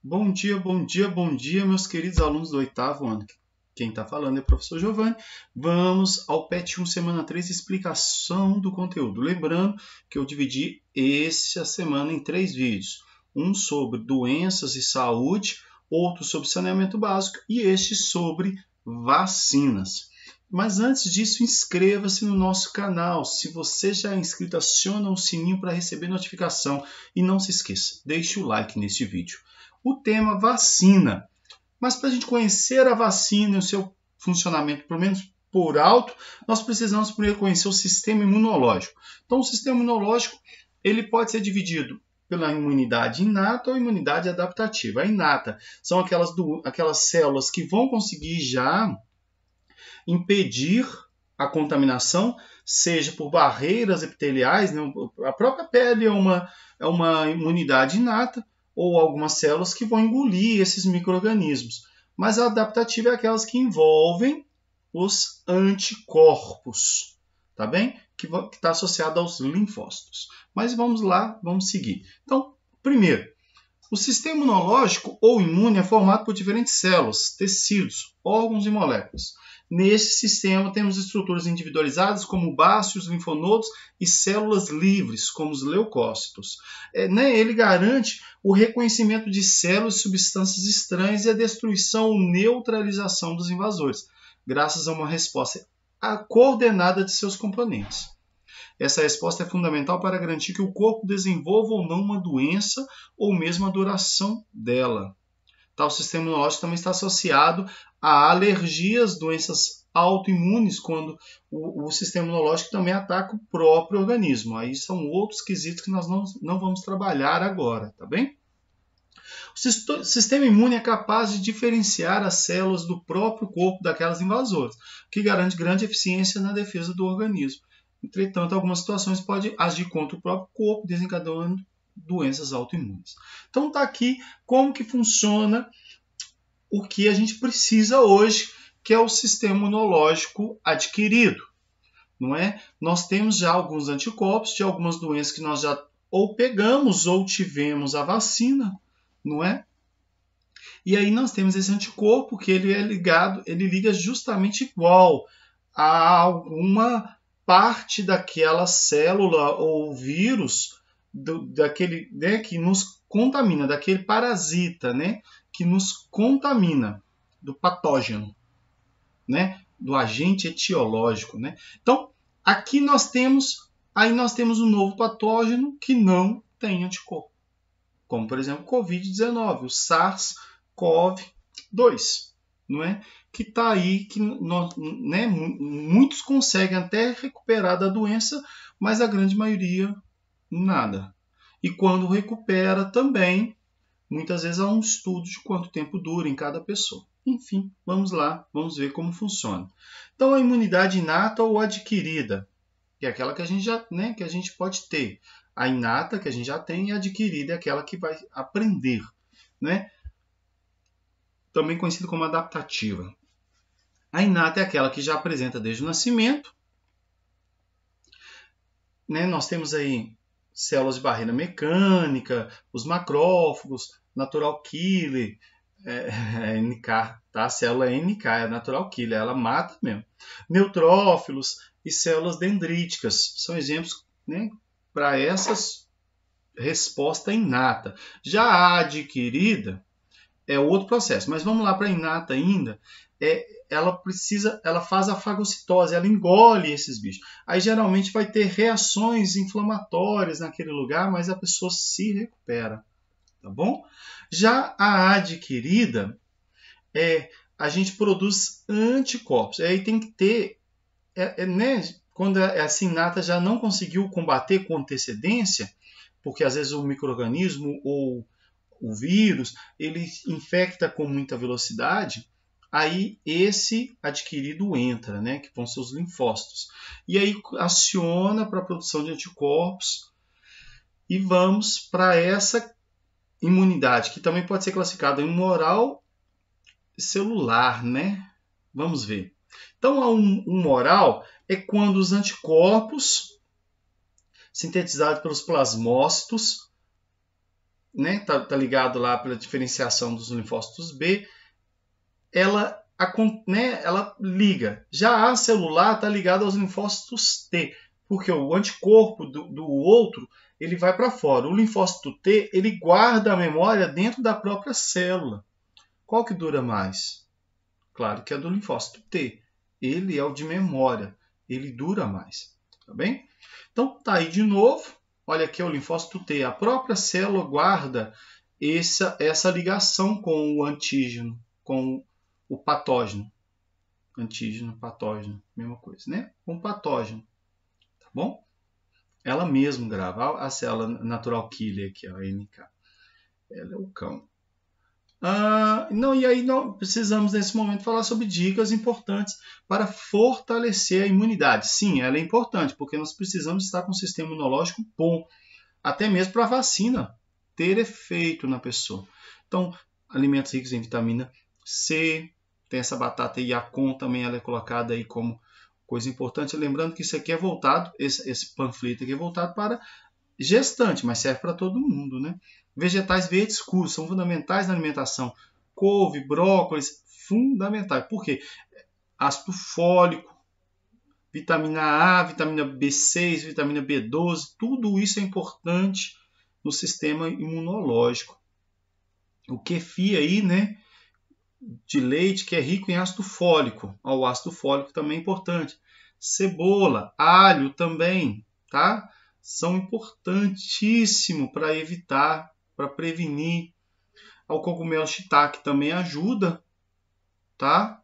Bom dia, bom dia, bom dia, meus queridos alunos do oitavo ano. Quem está falando é o professor Giovanni. Vamos ao PET 1, semana 3, explicação do conteúdo. Lembrando que eu dividi essa semana em 3 vídeos. Um sobre doenças e saúde, outro sobre saneamento básico e este sobre vacinas. Mas antes disso, inscreva-se no nosso canal. Se você já é inscrito, aciona o sininho para receber notificação. E não se esqueça, deixe o like neste vídeo. O tema vacina. Mas para a gente conhecer a vacina e o seu funcionamento, pelo menos por alto, nós precisamos primeiro conhecer o sistema imunológico. Então, o sistema imunológico ele pode ser dividido pela imunidade inata ou imunidade adaptativa. A inata são aquelas células que vão conseguir já impedir a contaminação, seja por barreiras epiteliais, né? A própria pele é uma imunidade inata, ou algumas células que vão engolir esses micro-organismos. Mas a adaptativa é aquelas que envolvem os anticorpos, tá bem? Que está associado aos linfócitos. Mas vamos lá, vamos seguir. Então, primeiro, o sistema imunológico ou imune é formado por diferentes células, tecidos, órgãos e moléculas. Nesse sistema temos estruturas individualizadas como bácios, linfonodos e células livres, como os leucócitos. Ele garante o reconhecimento de células e substâncias estranhas e a destruição ou neutralização dos invasores, graças a uma resposta coordenada de seus componentes. Essa resposta é fundamental para garantir que o corpo desenvolva ou não uma doença ou mesmo a duração dela. O sistema imunológico também está associado a alergias, doenças autoimunes, quando o sistema imunológico também ataca o próprio organismo. Aí são outros quesitos que nós não vamos trabalhar agora, tá bem? O sistema imune é capaz de diferenciar as células do próprio corpo daquelas invasoras, o que garante grande eficiência na defesa do organismo. Entretanto, em algumas situações pode agir contra o próprio corpo, desencadeando doenças autoimunes. Então está aqui como que funciona o que a gente precisa hoje, que é o sistema imunológico adquirido. Não é? Nós temos já alguns anticorpos de algumas doenças que nós já ou pegamos ou tivemos a vacina, não é? E aí nós temos esse anticorpo que ele liga justamente igual a alguma parte daquela célula ou vírus daquele, né, que nos contamina, daquele parasita, né, que nos contamina, do patógeno, né, do agente etiológico, né. Então, aqui nós temos um novo patógeno que não tem anticorpo, como por exemplo o Covid-19, o SARS-CoV-2, não é? Que está aí, que muitos conseguem até recuperar da doença, mas a grande maioria nada. E quando recupera também, muitas vezes há um estudo de quanto tempo dura em cada pessoa. Enfim, vamos lá, vamos ver como funciona. Então, a imunidade inata ou adquirida, que é aquela que a gente já, né, que a gente pode ter. A inata, que a gente já tem, e a adquirida é aquela que vai aprender, né? Também conhecida como adaptativa. A inata é aquela que já apresenta desde o nascimento. Né? Nós temos aí células de barreira mecânica, os macrófagos, natural killer, NK, tá? A célula é NK, é natural killer, ela mata mesmo. Neutrófilos e células dendríticas são exemplos, né, para essas resposta inata. Já a adquirida é outro processo, mas vamos lá para a inata ainda. Ela faz a fagocitose, ela engole esses bichos. Aí geralmente vai ter reações inflamatórias naquele lugar, mas a pessoa se recupera, tá bom? Já a adquirida, a gente produz anticorpos. Aí tem que ter, né? Quando essa inata já não conseguiu combater com antecedência, porque às vezes o micro-organismo ou o vírus, ele infecta com muita velocidade, aí esse adquirido entra, né, que vão ser os linfócitos. E aí aciona para a produção de anticorpos e vamos para essa imunidade, que também pode ser classificada em humoral e celular, né? Vamos ver. Então, a humoral é quando os anticorpos sintetizados pelos plasmócitos né, tá ligado lá pela diferenciação dos linfócitos B, ela liga. Já a celular está ligada aos linfócitos T, porque o anticorpo do outro ele vai para fora. O linfócito T ele guarda a memória dentro da própria célula. Qual que dura mais? Claro que é do linfócito T. Ele é o de memória. Ele dura mais. Tá bem? Então, tá aí de novo. Olha aqui o linfócito T. A própria célula guarda essa ligação com o antígeno, com o patógeno. Antígeno, patógeno, mesma coisa, né? Com o patógeno. Tá bom? Ela mesma grava. A célula natural killer aqui, a NK. Ela é o cão. E aí nós precisamos, nesse momento, falar sobre dicas importantes para fortalecer a imunidade. Sim, ela é importante, porque nós precisamos estar com um sistema imunológico bom, até mesmo para a vacina ter efeito na pessoa. Então, alimentos ricos em vitamina C, tem essa batata Yacon também, ela é colocada aí como coisa importante. Lembrando que isso aqui é voltado, esse panfleto aqui é voltado para gestante, mas serve para todo mundo, né? Vegetais verdes escuros são fundamentais na alimentação. Couve, brócolis, fundamentais. Por quê? Ácido fólico, vitamina A, vitamina B6, vitamina B12, tudo isso é importante no sistema imunológico. O kefir aí, né, de leite, que é rico em ácido fólico. O ácido fólico também é importante. Cebola, alho também, tá? São importantíssimos para evitar, para prevenir. O cogumelo shiitake também ajuda, tá?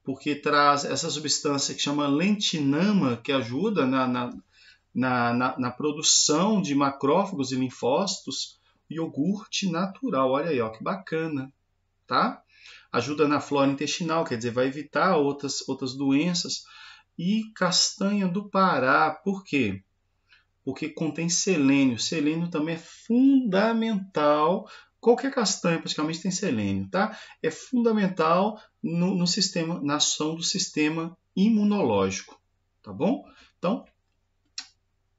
Porque traz essa substância que chama lentinama, que ajuda na produção de macrófagos e linfócitos. Iogurte natural, olha aí, ó, que bacana, tá? Ajuda na flora intestinal, quer dizer, vai evitar outras doenças. E castanha do Pará, por quê? Porque contém selênio. Selênio também é fundamental. Qualquer castanha praticamente tem selênio, tá? É fundamental no sistema, na ação do sistema imunológico, tá bom? Então,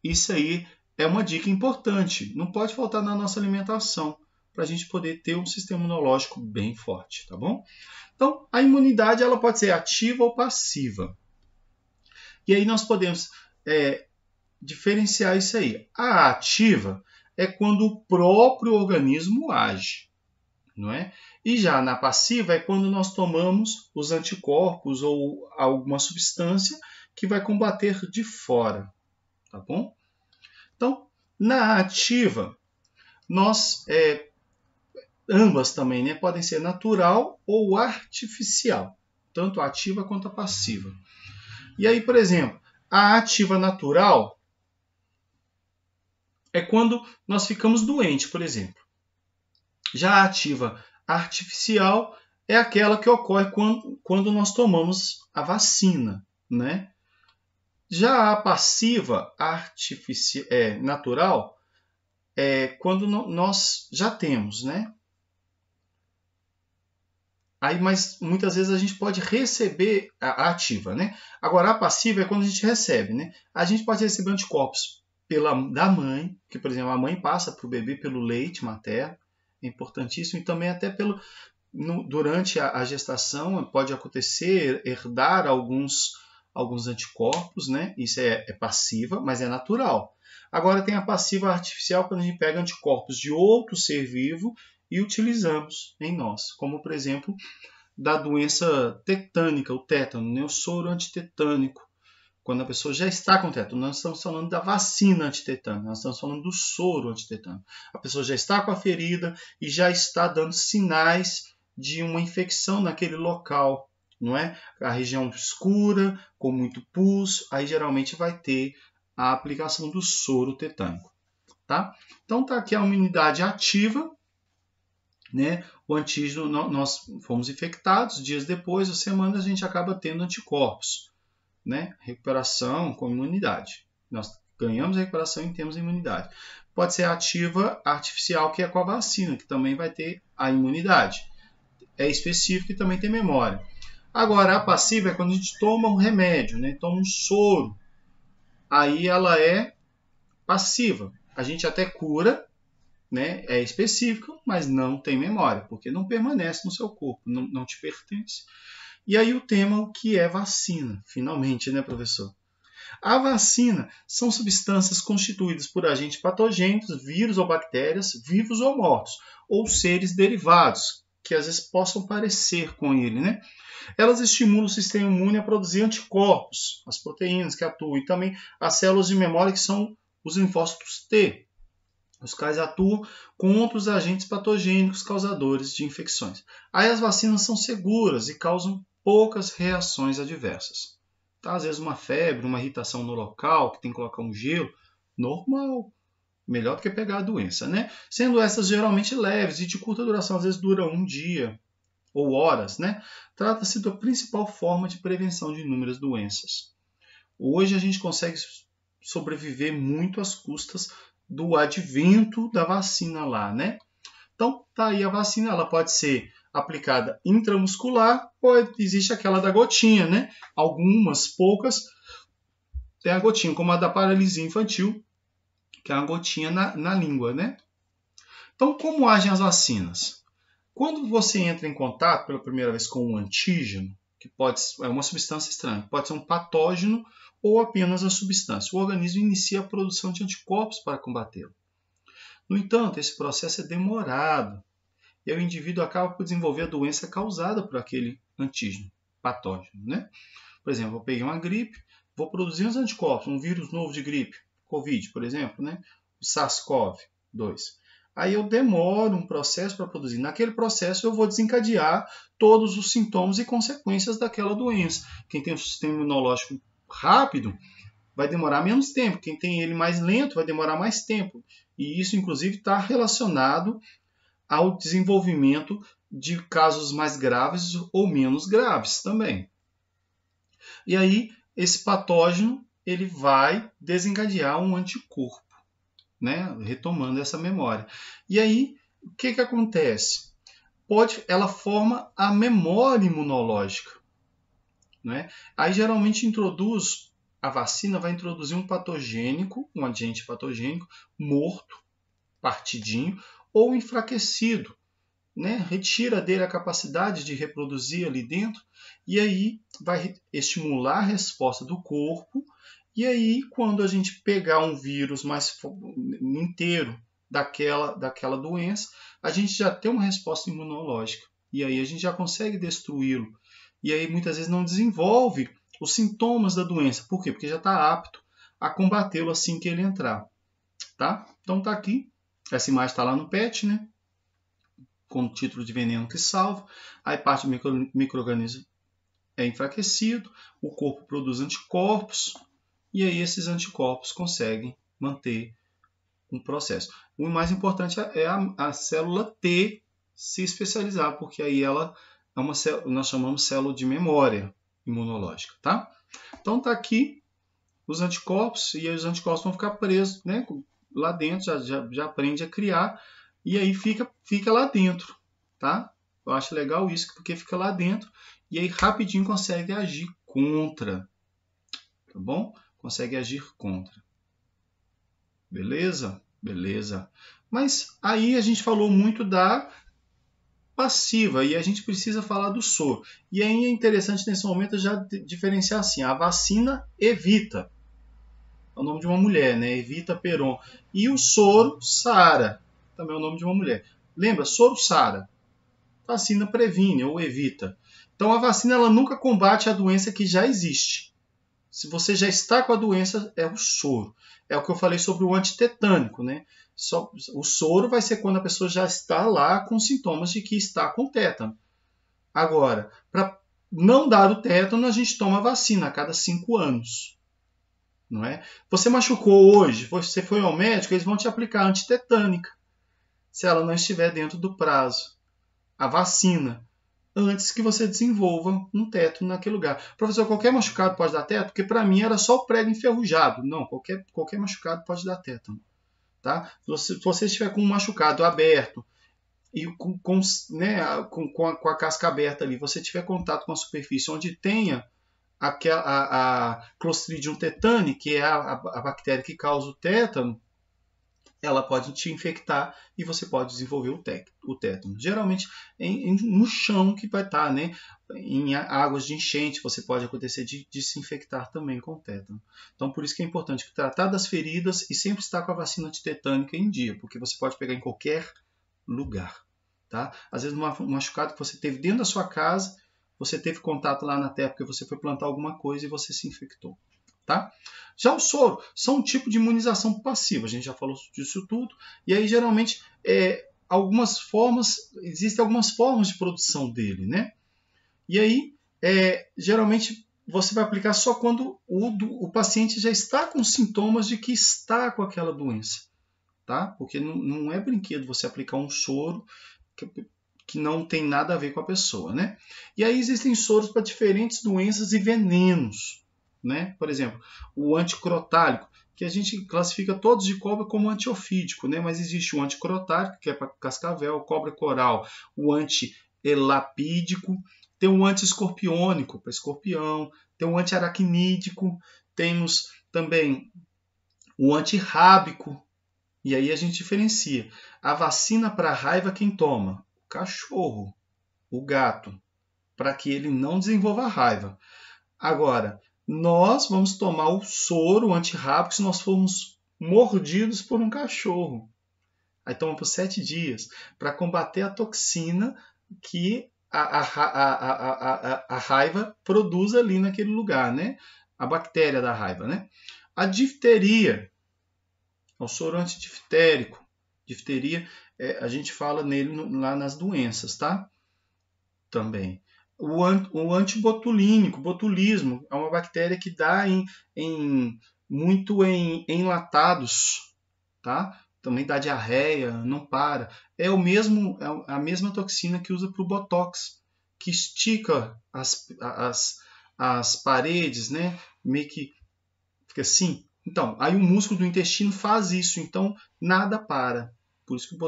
isso aí é uma dica importante. Não pode faltar na nossa alimentação para a gente poder ter um sistema imunológico bem forte, tá bom? Então, a imunidade ela pode ser ativa ou passiva. E aí nós podemos diferenciar isso aí. A ativa é quando o próprio organismo age, não é? E já na passiva é quando nós tomamos os anticorpos ou alguma substância que vai combater de fora, tá bom? Então, na ativa, nós ambas também, né, podem ser natural ou artificial, tanto a ativa quanto a passiva. E aí, por exemplo, a ativa natural é quando nós ficamos doentes, por exemplo. Já a ativa artificial é aquela que ocorre quando nós tomamos a vacina, né? Já a passiva natural é quando nós já temos, né? Aí, mas muitas vezes a gente pode receber a ativa, né? Agora, a passiva é quando a gente recebe, né? A gente pode receber anticorpos da mãe, que, por exemplo, a mãe passa para o bebê pelo leite materno, é importantíssimo, e também até durante a gestação pode acontecer, herdar alguns anticorpos, né? Isso é passiva, mas é natural. Agora tem a passiva artificial, quando a gente pega anticorpos de outro ser vivo e utilizamos em nós, como por exemplo da doença tetânica, o tétano, né? O soro antitetânico, quando a pessoa já está com tétano. Nós estamos falando da vacina antitetânica, nós estamos falando do soro antitetânico. A pessoa já está com a ferida e já está dando sinais de uma infecção naquele local, não é? A região escura, com muito pus, aí geralmente vai ter a aplicação do soro tetânico, tá? Então tá aqui a imunidade ativa, né? O antígeno, nós fomos infectados, dias depois, ou semanas, a gente acaba tendo anticorpos, né? Recuperação com imunidade. Nós ganhamos a recuperação e temos a imunidade. Pode ser ativa artificial, que é com a vacina, que também vai ter a imunidade. É específico e também tem memória. Agora, a passiva é quando a gente toma um remédio, né? Toma um soro. Aí ela é passiva. A gente até cura, né, é específica, mas não tem memória, porque não permanece no seu corpo, não te pertence. E aí o tema, o que é vacina? Finalmente, né, professor? A vacina são substâncias constituídas por agentes patogênicos, vírus ou bactérias, vivos ou mortos, ou seres derivados, que às vezes possam parecer com ele, né? Elas estimulam o sistema imune a produzir anticorpos, as proteínas que atuam, e também as células de memória, que são os linfócitos T, os quais atuam contra os agentes patogênicos causadores de infecções. Aí as vacinas são seguras e causam poucas reações adversas. Tá? Às vezes uma febre, uma irritação no local, que tem que colocar um gelo, normal. Melhor do que pegar a doença, né? Sendo essas geralmente leves e de curta duração, às vezes dura um dia ou horas, né? Trata-se da principal forma de prevenção de inúmeras doenças. Hoje a gente consegue sobreviver muito às custas do advento da vacina lá, né? Então, tá aí a vacina, ela pode ser aplicada intramuscular ou existe aquela da gotinha, né? Algumas, poucas, tem a gotinha, como a da paralisia infantil, que é uma gotinha na língua, né? Então, como agem as vacinas? Quando você entra em contato pela primeira vez com um antígeno, que é uma substância estranha, pode ser um patógeno ou apenas a substância, o organismo inicia a produção de anticorpos para combatê-lo. No entanto, esse processo é demorado e o indivíduo acaba por desenvolver a doença causada por aquele antígeno, patógeno, né? Por exemplo, eu peguei uma gripe, vou produzir uns anticorpos, um vírus novo de gripe, Covid, por exemplo, né? O SARS-CoV-2. Aí eu demoro um processo para produzir. Naquele processo eu vou desencadear todos os sintomas e consequências daquela doença. Quem tem um sistema imunológico rápido vai demorar menos tempo. Quem tem ele mais lento vai demorar mais tempo. E isso, inclusive, está relacionado ao desenvolvimento de casos mais graves ou menos graves também. E aí, esse patógeno ele vai desencadear um anticorpo, né? Retomando essa memória. E aí, o que acontece? Ela forma a memória imunológica, né? Aí, geralmente, a vacina vai introduzir um patogênico, um agente patogênico, morto, partidinho, ou enfraquecido, né? Retira dele a capacidade de reproduzir ali dentro, e aí vai estimular a resposta do corpo. E aí, quando a gente pegar um vírus mais inteiro daquela doença, a gente já tem uma resposta imunológica. E aí a gente já consegue destruí-lo. E aí muitas vezes não desenvolve os sintomas da doença. Por quê? Porque já está apto a combatê-lo assim que ele entrar. Tá? Então tá aqui. Essa imagem está lá no PET, né? Com o título de veneno que salva. Aí parte do micro-organismo é enfraquecido, o corpo produz anticorpos, e aí esses anticorpos conseguem manter um processo. O mais importante é a célula T se especializar, porque aí ela é uma célula, nós chamamos de célula de memória imunológica, tá? Então tá aqui os anticorpos, e aí os anticorpos vão ficar presos, né? Lá dentro, já aprende a criar, e aí fica lá dentro, tá? Eu acho legal isso, porque fica lá dentro, e aí rapidinho consegue agir contra, tá bom? Consegue agir contra. Beleza? Beleza. Mas aí a gente falou muito da passiva e a gente precisa falar do soro. E aí é interessante nesse momento já diferenciar assim, a vacina evita. É o nome de uma mulher, né? Evita Peron. E o soro Sara, também é o nome de uma mulher. Lembra? Soro Sara. Vacina previne ou evita. Então a vacina ela nunca combate a doença que já existe. Se você já está com a doença, é o soro. É o que eu falei sobre o antitetânico, né? O soro vai ser quando a pessoa já está lá com sintomas de que está com tétano. Agora, para não dar o tétano, a gente toma vacina a cada 5 anos. Não é? Você machucou hoje, você foi ao médico, eles vão te aplicar antitetânica, se ela não estiver dentro do prazo. A vacina, antes que você desenvolva um tétano naquele lugar. Professor, qualquer machucado pode dar tétano? Porque para mim era só o prego enferrujado. Não, qualquer machucado pode dar tétano. Tá? Se você estiver com um machucado aberto e com a casca aberta ali, você tiver contato com a superfície onde tenha a Clostridium tetani, que é a bactéria que causa o tétano, ela pode te infectar e você pode desenvolver o tétano. Geralmente no chão que vai estar, né? Em águas de enchente, você pode acontecer de se infectar também com o tétano. Então, por isso que é importante tratar das feridas e sempre estar com a vacina antitetânica em dia, porque você pode pegar em qualquer lugar. Tá? Às vezes, um machucado que você teve dentro da sua casa, você teve contato lá na terra porque você foi plantar alguma coisa e você se infectou. Tá? Já o soro são um tipo de imunização passiva, a gente já falou disso tudo, e aí geralmente existem algumas formas de produção dele, né? E aí, geralmente, você vai aplicar só quando o paciente já está com sintomas de que está com aquela doença, tá? Porque não é brinquedo você aplicar um soro que não tem nada a ver com a pessoa, né? E aí existem soros para diferentes doenças e venenos, né? Por exemplo, o anticrotálico, que a gente classifica todos de cobra como antiofídico, né? Mas existe o anticrotálico, que é para cascavel, cobra coral, o antielapídico, tem o antiescorpiônico para escorpião, tem o antiaracnídico, temos também o antirrábico, e aí a gente diferencia. A vacina para raiva quem toma? O cachorro, o gato, para que ele não desenvolva raiva. Agora, nós vamos tomar o soro antirrábico se nós formos mordidos por um cachorro. Aí toma por 7 dias para combater a toxina que a raiva produz ali naquele lugar, né? A bactéria da raiva, né? A difteria, o soro antidiftérico. Difteria, a gente fala nele lá nas doenças, tá? Também. O antibotulínico, botulismo, é uma bactéria que dá muito em enlatados, tá? Também dá diarreia, não para. É a mesma toxina que usa para o Botox, que estica as paredes, né? Meio que fica assim. Então, aí o músculo do intestino faz isso, então nada para. Por isso que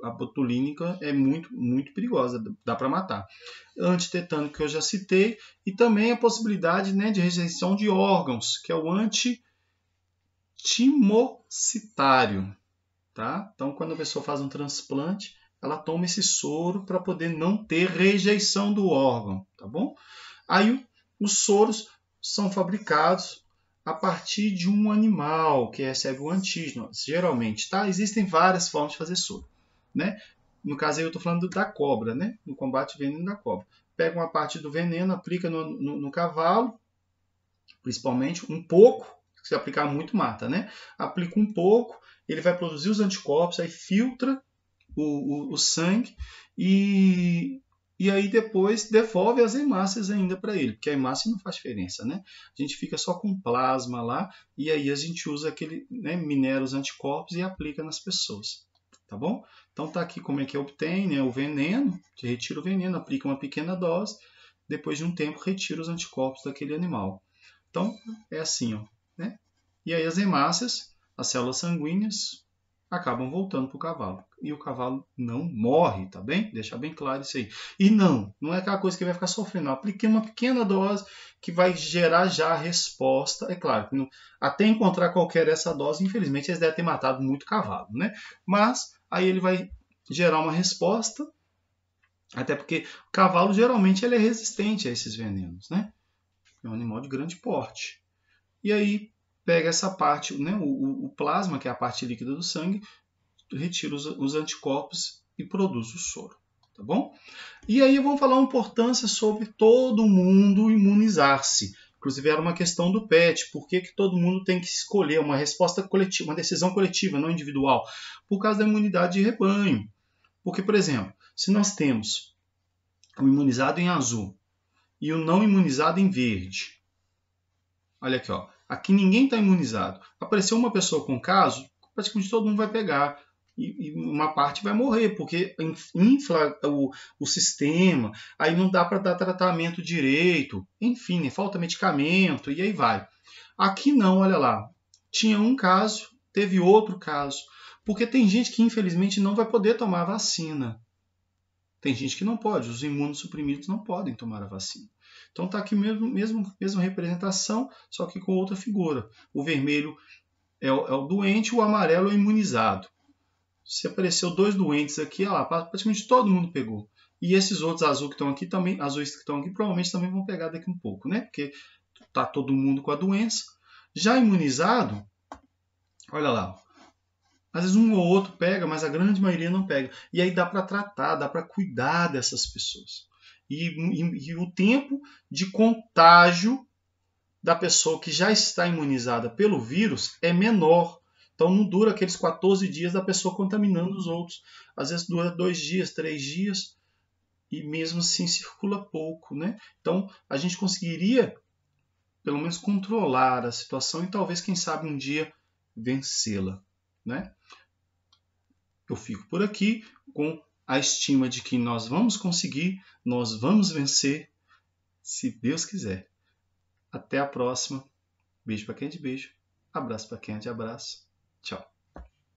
a botulínica é muito, muito perigosa, dá para matar. Antitetânico que eu já citei, e também a possibilidade, né, de rejeição de órgãos, que é o antitimocitário. Tá? Então, quando a pessoa faz um transplante, ela toma esse soro para poder não ter rejeição do órgão, tá bom? Aí os soros são fabricados a partir de um animal que recebe o antígeno, geralmente, tá? Existem várias formas de fazer soro, né? No caso aí eu estou falando da cobra, né? No combate veneno da cobra. Pega uma parte do veneno, aplica no cavalo, principalmente um pouco, se aplicar muito mata, né? Aplica um pouco, ele vai produzir os anticorpos, aí filtra o sangue e aí depois devolve as hemácias ainda para ele, porque a hemácia não faz diferença, né? A gente fica só com plasma lá e aí a gente usa aquele, né, minera os anticorpos e aplica nas pessoas, tá bom? Então tá aqui como é que obtém, né, o veneno, que retira o veneno, aplica uma pequena dose, depois de um tempo retira os anticorpos daquele animal. Então é assim, ó, né? E aí as hemácias, as células sanguíneas, acabam voltando para o cavalo. E o cavalo não morre, tá bem? Deixa bem claro isso aí. E não é aquela coisa que vai ficar sofrendo. Eu apliquei uma pequena dose que vai gerar já a resposta. É claro, que até encontrar qualquer essa dose, infelizmente, eles devem ter matado muito cavalo, né? Mas aí ele vai gerar uma resposta, até porque o cavalo geralmente ele é resistente a esses venenos, né? É um animal de grande porte. E aí pega essa parte, né, o plasma, que é a parte líquida do sangue, retira os anticorpos e produz o soro, tá bom? E aí vamos falar uma importância sobre todo mundo imunizar-se. Inclusive era uma questão do PET, por que todo mundo tem que escolher uma resposta coletiva, uma decisão coletiva, não individual? Por causa da imunidade de rebanho. Porque, por exemplo, se nós temos o imunizado em azul e o não imunizado em verde, olha aqui, ó. Aqui ninguém está imunizado. Apareceu uma pessoa com caso, praticamente todo mundo vai pegar. E uma parte vai morrer, porque infla o sistema, aí não dá para dar tratamento direito, enfim, falta medicamento, e aí vai. Aqui não, olha lá. Tinha um caso, teve outro caso. Porque tem gente que, infelizmente, não vai poder tomar a vacina. Tem gente que não pode, os imunossuprimidos não podem tomar a vacina. Então está aqui mesma representação, só que com outra figura. O vermelho é o doente, o amarelo é o imunizado. Se apareceu 2 doentes aqui, olha lá, praticamente todo mundo pegou. E esses outros azuis que estão aqui, provavelmente também vão pegar daqui um pouco, né? Porque tá todo mundo com a doença. Já imunizado, olha lá, às vezes um ou outro pega, mas a grande maioria não pega. E aí dá para tratar, dá para cuidar dessas pessoas. E o tempo de contágio da pessoa que já está imunizada pelo vírus é menor. Então não dura aqueles 14 dias da pessoa contaminando os outros. Às vezes dura 2 dias, 3 dias, e mesmo assim circula pouco, né? Então a gente conseguiria, pelo menos, controlar a situação e talvez, quem sabe, um dia vencê-la, né? Eu fico por aqui com a estima de que nós vamos conseguir, nós vamos vencer, se Deus quiser. Até a próxima. Beijo para quem é de beijo. Abraço para quem é de abraço. Tchau.